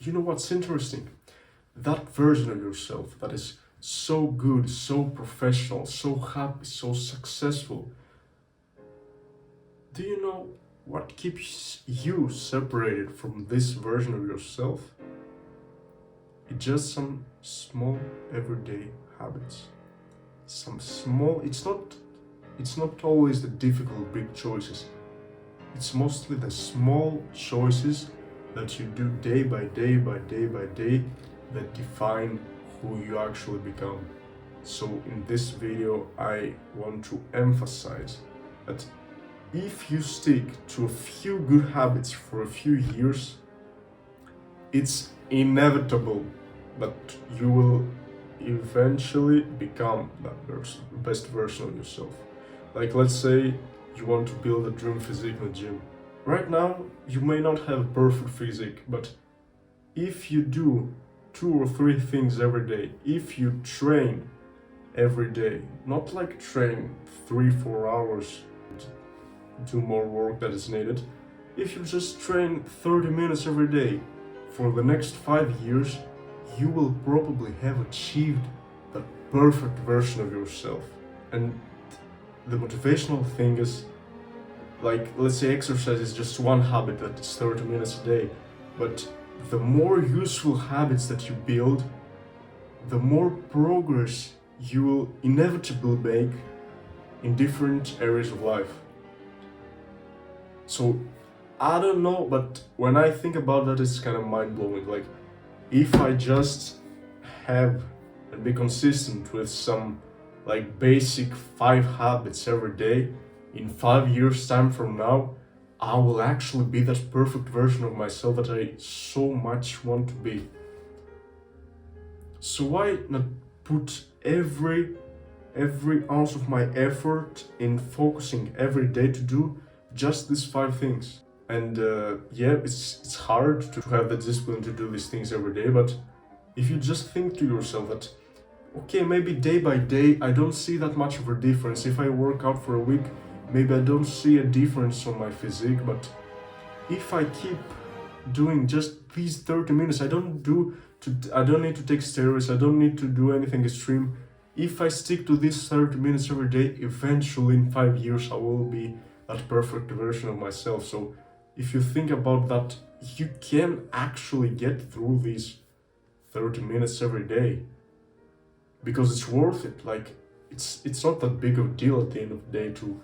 you know what's interesting? That version of yourself that is so good, so professional, so happy, so successful, do you know what keeps you separated from this version of yourself? It's just some small everyday habits. Some small, it's not always the difficult big choices. It's mostly the small choices that you do day by day by day by day that define who you actually become. So in this video, I want to emphasize that if you stick to a few good habits for a few years, it's inevitable that you will eventually become that best version of yourself. Like, let's say you want to build a dream physique in the gym. Right now, you may not have a perfect physique, but if you do 2 or 3 things every day, if you train every day, not like train 3-4 hours, do more work that is needed. If you just train 30 minutes every day for the next 5 years, you will probably have achieved the perfect version of yourself. And the motivational thing is, like, let's say exercise is just one habit that is 30 minutes a day, but the more useful habits that you build, the more progress you will inevitably make in different areas of life. So I don't know, but when I think about that, it's kind of mind-blowing. Like, if I just have and be consistent with some like basic 5 habits every day, in 5 years time from now, I will actually be that perfect version of myself that I so much want to be. So why not put every ounce of my effort in focusing every day to do just these 5 things? And yeah, it's hard to have the discipline to do these things every day, but if you just think to yourself that, okay, maybe day by day I don't see that much of a difference. If I work out for a week, maybe I don't see a difference on my physique, but if I keep doing just these 30 minutes, I don't need to take steroids, I don't need to do anything extreme. If I stick to these 30 minutes every day, eventually in 5 years I will be that perfect version of myself. So if you think about that, you can actually get through these 30 minutes every day, because it's worth it. Like, it's not that big of a deal at the end of the day to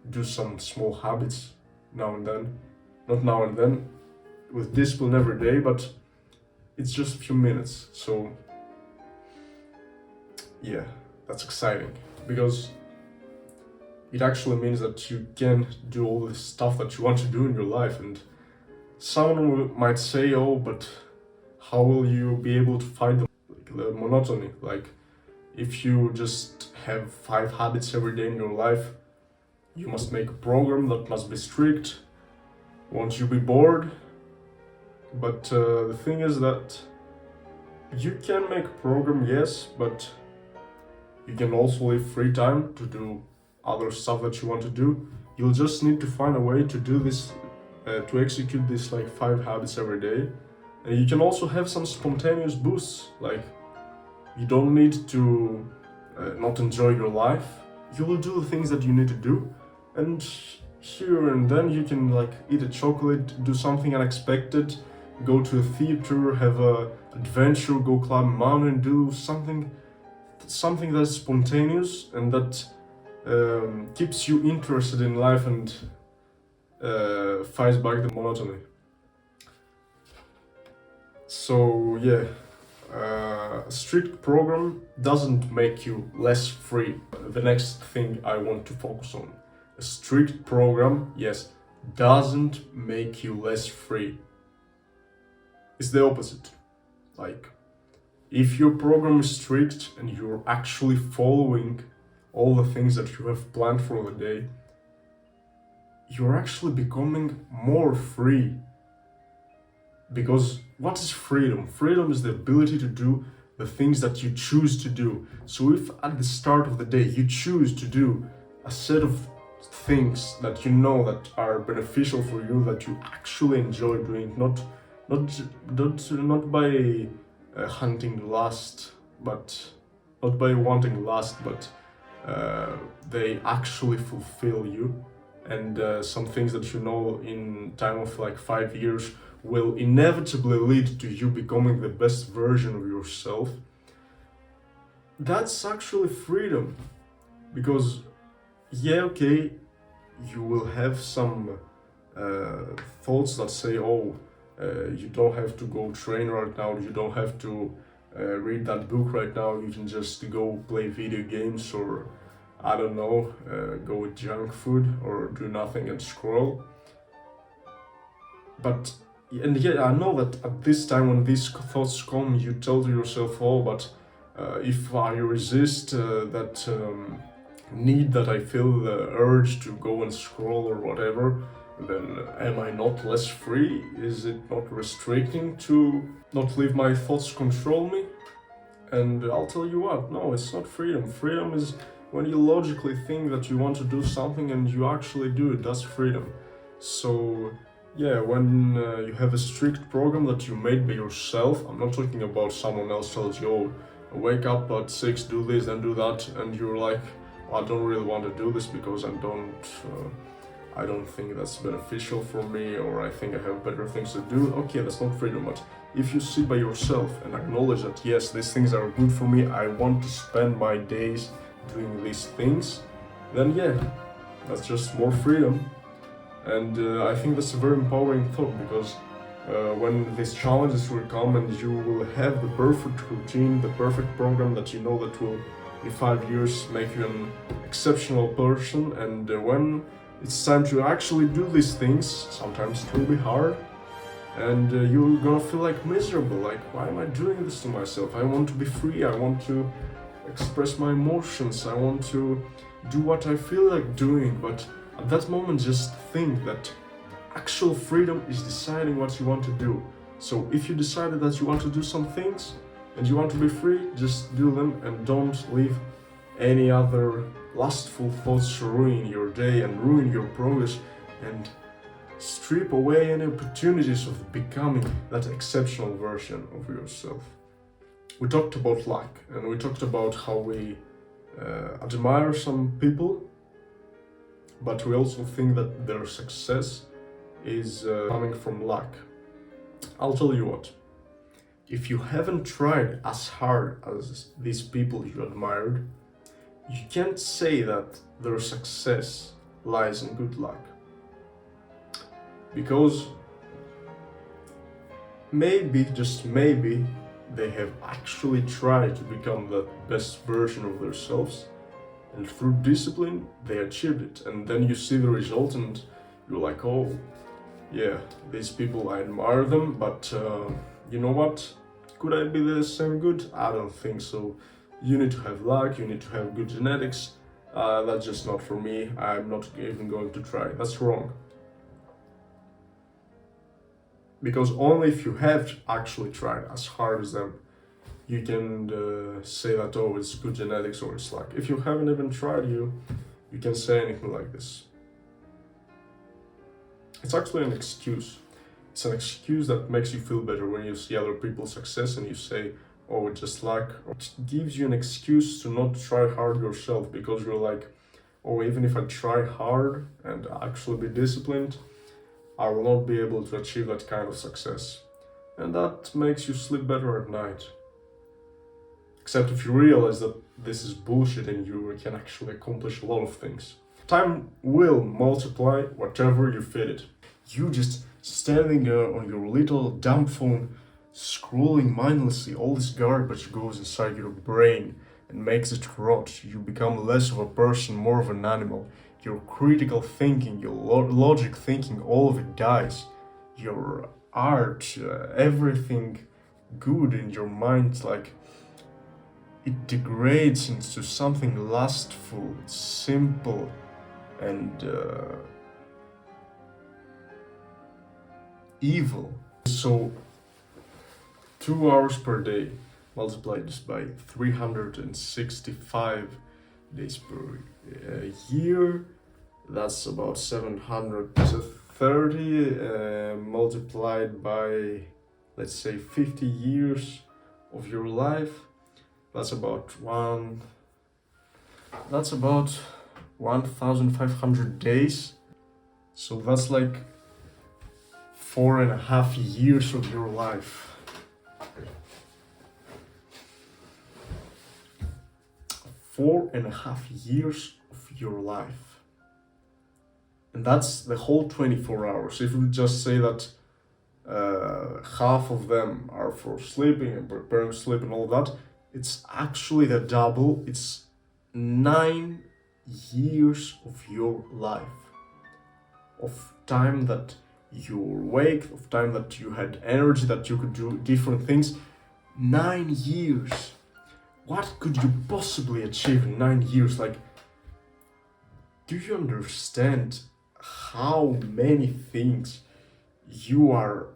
do some small habits now and then. Not now and then, with discipline every day, but it's just a few minutes. So yeah, that's exciting, because it actually means that you can do all the stuff that you want to do in your life. And someone might say, oh, but how will you be able to fight the monotony? Like, if you just have 5 habits every day in your life, you must make a program that must be strict. Won't you be bored? But the thing is that you can make a program, yes, but you can also leave free time to do other stuff that you want to do. You'll just need to find a way to do this, to execute this like 5 habits every day. And you can also have some spontaneous boosts. Like, you don't need to not enjoy your life. You will do the things that you need to do, and here and then you can like eat a chocolate, do something unexpected, go to a theater, have a adventure, go climb a mountain, do something that's spontaneous and that keeps you interested in life and fights back the monotony. So yeah, a strict program doesn't make you less free. The next thing I want to focus on. A strict program, yes, doesn't make you less free. It's the opposite. Like, if your program is strict and you're actually following all the things that you have planned for the day, you're actually becoming more free. Because what is freedom? Freedom is the ability to do the things that you choose to do. So if at the start of the day you choose to do a set of things that you know that are beneficial for you, that you actually enjoy doing, not not by hunting lust, but not by wanting lust, but they actually fulfill you. And some things that you know in time of like 5 years will inevitably lead to you becoming the best version of yourself. That's actually freedom. Because, yeah, okay, you will have some thoughts that say, oh, you don't have to go train right now, you don't have to read that book right now, you can just go play video games, or I don't know, go with junk food or do nothing and scroll. But, and yeah, I know that at this time when these thoughts come, you tell to yourself, oh, but if I resist that need that I feel, the urge to go and scroll or whatever, then am I not less free? Is it not restricting to not leave my thoughts control me? And I'll tell you what, no, it's not freedom. Freedom is when you logically think that you want to do something and you actually do it. That's freedom. So yeah, when you have a strict program that you made by yourself, I'm not talking about someone else tells you, oh, wake up at 6, do this and do that, and you're like, I don't really want to do this because I don't think that's beneficial for me, or I think I have better things to do. Okay, that's not freedom, but if you sit by yourself and acknowledge that, yes, these things are good for me, I want to spend my days doing these things, then yeah, that's just more freedom. And I think that's a very empowering thought, because when these challenges will come and you will have the perfect routine, the perfect program that you know that will in 5 years make you an exceptional person, and when it's time to actually do these things, sometimes it will be hard, and you're gonna feel like miserable, like, why am I doing this to myself? I want to be free, I want to express my emotions, I want to do what I feel like doing. But at that moment, just think that actual freedom is deciding what you want to do. So if you decided that you want to do some things and you want to be free, just do them, and don't leave any other lustful thoughts ruin your day and ruin your progress, and strip away any opportunities of becoming that exceptional version of yourself. We talked about luck, and we talked about how we admire some people, but we also think that their success is coming from luck. I'll tell you what, if you haven't tried as hard as these people you admired, you can't say that their success lies in good luck. Because maybe, just maybe, they have actually tried to become the best version of themselves, and through discipline they achieved it. And then you see the result and you're like, oh yeah, these people, I admire them, but you know what? Could I be the same good? I don't think so. You need to have luck, you need to have good genetics. That's just not for me. I'm not even going to try. That's wrong. Because only if you have actually tried as hard as them, you can say that, oh, it's good genetics or it's luck. If you haven't even tried, you can say anything like this. It's actually an excuse. It's an excuse that makes you feel better when you see other people's success and you say, oh, it's just luck. It gives you an excuse to not try hard yourself, because you're like, oh, even if I try hard and actually be disciplined, I will not be able to achieve that kind of success. And that makes you sleep better at night. Except if you realize that this is bullshit and you can actually accomplish a lot of things. Time will multiply whatever you feed it. You just standing there on your little dumb phone, scrolling mindlessly, all this garbage goes inside your brain and makes it rot. You become less of a person, more of an animal. Your critical thinking, your logic thinking, all of it dies. Your art, everything good in your mind, like, it degrades into something lustful, simple, and evil. So 2 hours per day, multiply this by 365 days per year, that's about 730 multiplied by let's say 50 years of your life, that's about 1,500 days. So that's like 4.5 years of your life. 4.5 years of your life. And that's the whole 24 hours. If we just say that half of them are for sleeping and preparing sleep and all that, it's actually the double. It's 9 years of your life, of time that you were awake, of time that you had energy, that you could do different things. 9 years. What could you possibly achieve in 9 years? Like, do you understand how many things you are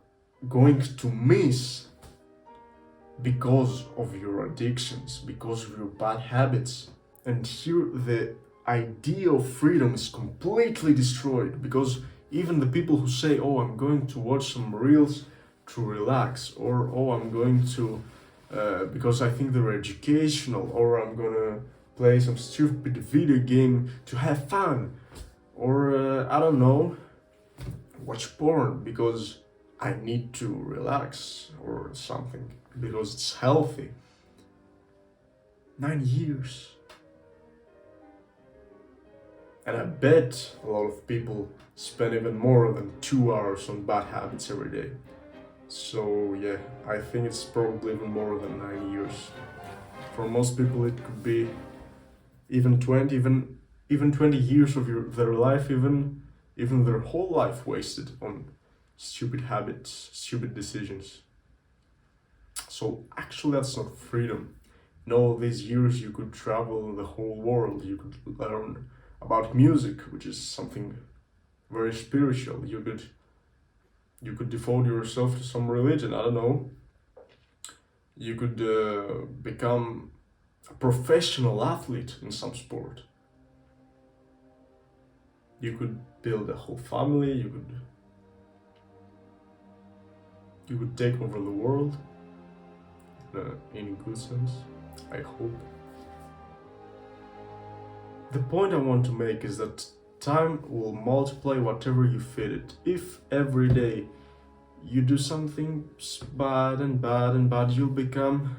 going to miss because of your addictions, because of your bad habits? And here the idea of freedom is completely destroyed, because even the people who say, oh, I'm going to watch some reels to relax, or oh, I'm going to because I think they're educational, or I'm gonna play some stupid video game to have fun, or I don't know, watch porn because I need to relax or something, because it's healthy. 9 years. And I bet a lot of people spend even more than 2 hours on bad habits every day. So yeah, I think it's probably even more than 9 years. For most people it could be even 20, even 20 years of their life, even their whole life wasted on stupid habits, stupid decisions. So actually that's not freedom. In all these years you could travel the whole world, you could learn about music, which is something very spiritual. You could devote yourself to some religion, I don't know. You could become a professional athlete in some sport. You could build a whole family, you could take over the world, in a good sense, I hope. The point I want to make is that time will multiply whatever you feed it. If every day you do something bad and bad and bad, you'll become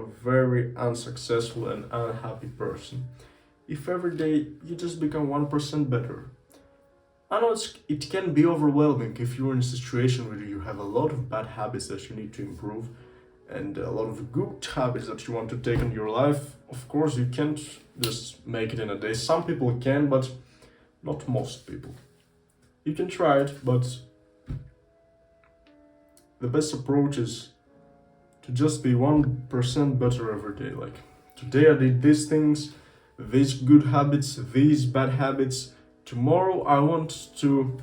a very unsuccessful and unhappy person. If every day you just become 1% better, I know it can be overwhelming if you're in a situation where you have a lot of bad habits that you need to improve and a lot of good habits that you want to take in your life. Of course, you can't just make it in a day. Some people can, but not most people. You can try it, but the best approach is to just be 1% better every day. Like, today I did these things, these good habits, these bad habits. Tomorrow I want to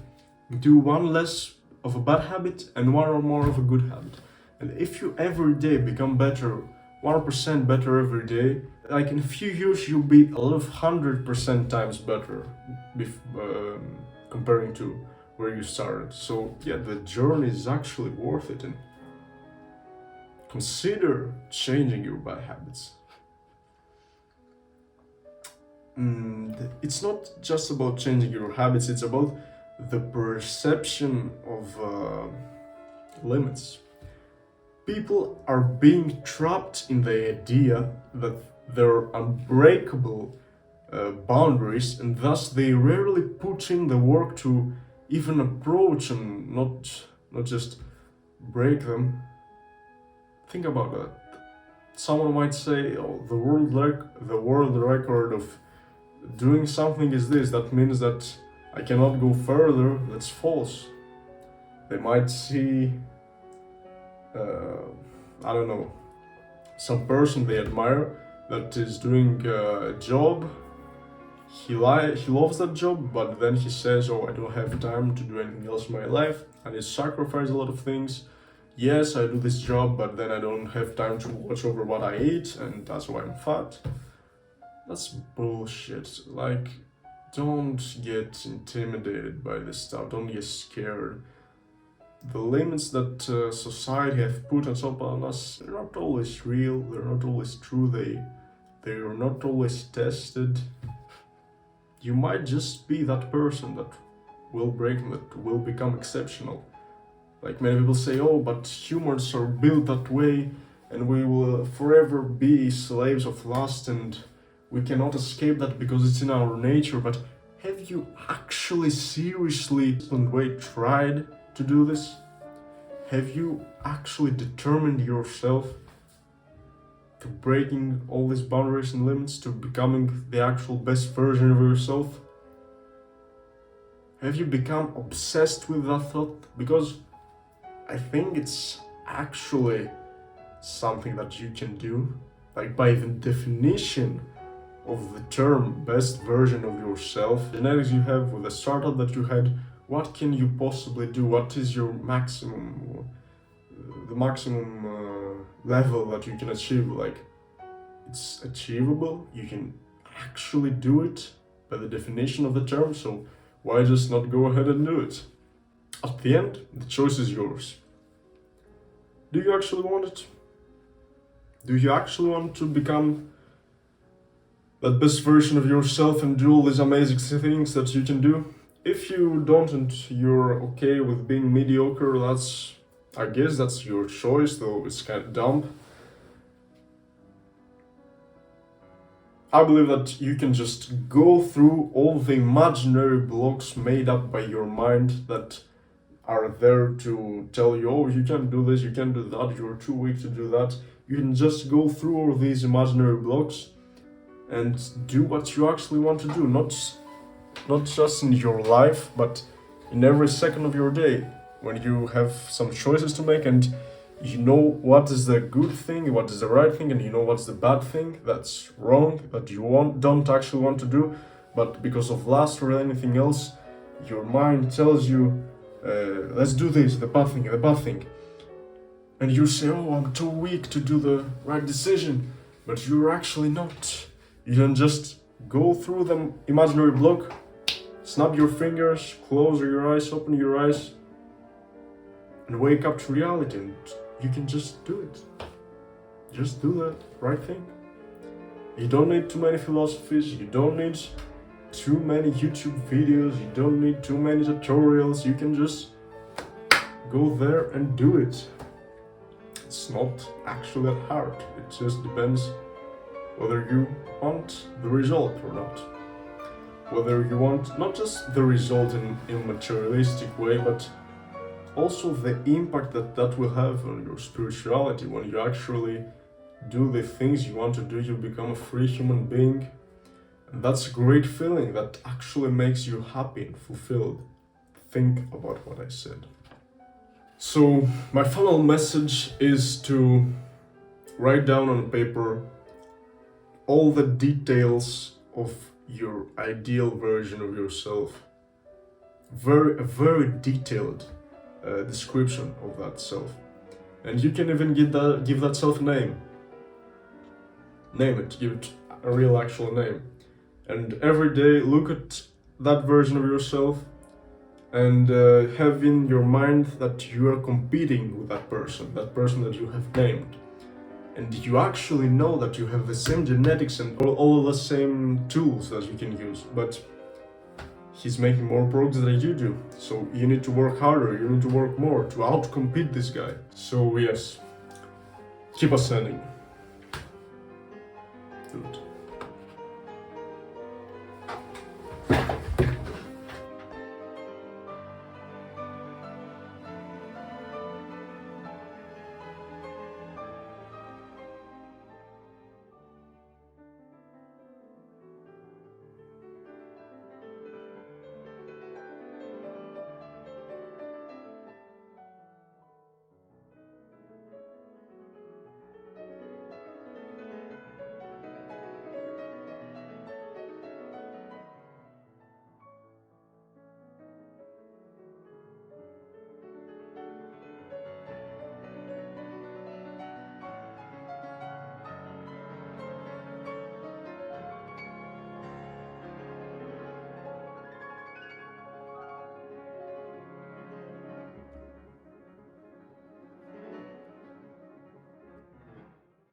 do one less of a bad habit and one or more of a good habit. And if you every day become better, 1% better every day, like in a few years you'll be a lot of 100% times better, comparing to where you started. So yeah, the journey is actually worth it, and consider changing your bad habits. It's not just about changing your habits, it's about the perception of limits. People are being trapped in the idea that there are unbreakable boundaries, and thus they rarely put in the work to even approach and not just break them. Think about that. Someone might say, "Oh, the world record of doing something is this. That means that I cannot go further." That's false. They might see, I don't know, some person they admire that is doing a job. He loves that job, but then he says, "Oh, I don't have time to do anything else in my life. I need to sacrifice a lot of things. Yes, I do this job, but then I don't have time to watch over what I eat, and that's why I'm fat." That's bullshit. Like, don't get intimidated by this stuff. Don't get scared. the limits that society have put on us, they're not always real, they're not always true, they're not always tested. You might just be that person that will break them, that will become exceptional. Like many people say, oh, but humans are built that way and we will forever be slaves of lust and we cannot escape that because it's in our nature. But have you actually seriously tried to do this? Have you actually determined yourself to breaking all these boundaries and limits, to becoming the actual best version of yourself? Have you become obsessed with that thought? Because I think it's actually something that you can do. Like, by the definition of the term best version of yourself, the genetics you have with the startup that you had, what can you possibly do? What is your maximum, the maximum level that you can achieve? Like, it's achievable, you can actually do it by the definition of the term, so why just not go ahead and do it? At the end, the choice is yours. Do you actually want it? Do you actually want to become that best version of yourself and do all these amazing things that you can do? If you don't and you're okay with being mediocre, I guess that's your choice, though it's kind of dumb. I believe that you can just go through all the imaginary blocks made up by your mind that are there to tell you, oh, you can't do this, you can't do that, you're too weak to do that. You can just go through all these imaginary blocks and do what you actually want to do, not just in your life, but in every second of your day, when you have some choices to make and you know what is the good thing, what is the right thing, and you know what's the bad thing that's wrong, that you don't actually want to do, but because of lust or anything else, your mind tells you, let's do this, the bad thing. And you say, oh, I'm too weak to do the right decision, but you're actually not. You can just go through the imaginary block, snap your fingers, close your eyes, open your eyes, and wake up to reality, and you can just do it. Just do the right thing. You don't need too many philosophies, you don't need too many YouTube videos, you don't need too many tutorials, you can just go there and do it. It's not actually that hard, it just depends whether you want the result or not. Whether you want not just the result in a materialistic way, but also the impact that will have on your spirituality. When you actually do the things you want to do, you become a free human being. And that's a great feeling that actually makes you happy and fulfilled. Think about what I said. So my final message is to write down on paper all the details of your ideal version of yourself. A very detailed description of that self. And you can even give that self a name. Name it, give it a real actual name. And every day look at that version of yourself and have in your mind that you are competing with that person that you have named. And you actually know that you have the same genetics and all the same tools that you can use, but he's making more progress than you do. So you need to work harder, you need to work more to outcompete this guy. So yes, keep ascending.